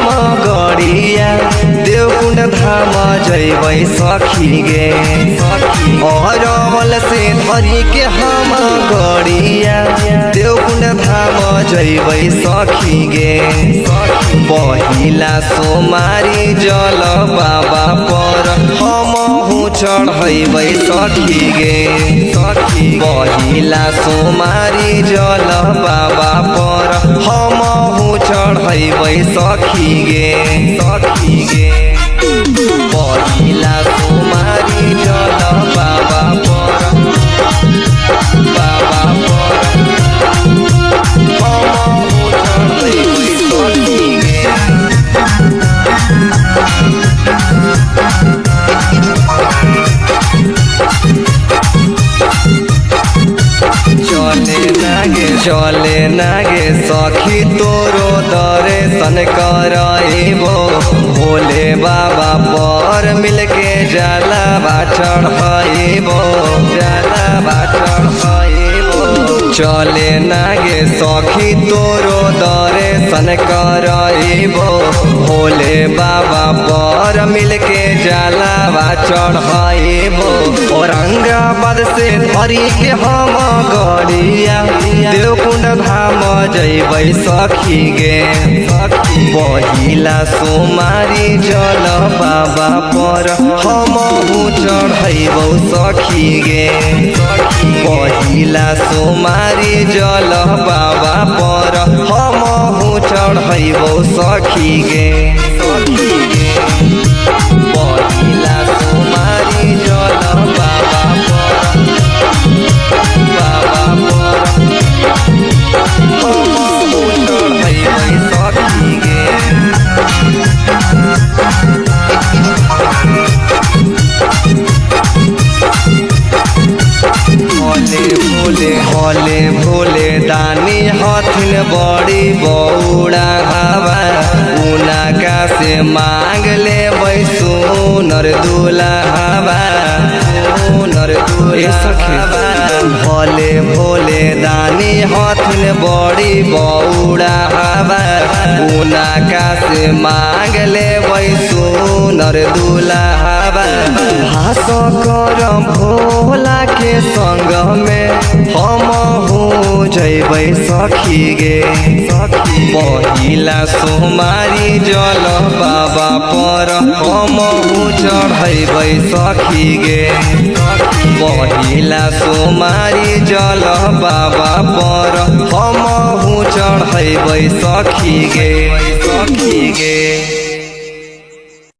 हम गड़िया देवकुंड धाम जैबै सखी गे अरवल से धरी के हम गड़िया देवकुंड धाम जैबै सखी गे पहिला सोमारी जल बाबा पर हम चढ़बै सखी गे पहिला सोमारी जल बाबा पर हम चढ़बै सखी गे पहिला सोमारी जल बाबा पर हम चढ़बै सखी गे चले नागे सखी तोरो दर्शन कराइबो भोले बाबा पर मिलके जलवा चढ़ाइबो चले नागे सखी तोरो दर्शन कराइबो भोले बाबा पर मिलके जलवा चढ़ाइबो औरंगाबाद से धरी के हम गड़िया देवकुंड धाम जैबै सखी गे पहिला सोमारी जल बाबा पर हम चढ़ैबौ सखी गे पहिला सोमारी जल बाबा पर हम चढ़ैबौ सखी गे पहिला सोमारी जल बाबा पर सखी गे भोले भोले दानी हथिन बड़ी बौड़ा हवा उनका से मांग ले सोनर दुल्हवा भोले भोले दानी हथिन बड़ी बौड़ा हवा उनका से मांग ले सोनर दुल्हवा भास कर भोला के संग में हम जैबै सखी गे पहिला सोमारी जल बाबा पर हम चढ़बै सखी गे पहिला सोमारी जल बाबा पर हम चढ़बै सखी गे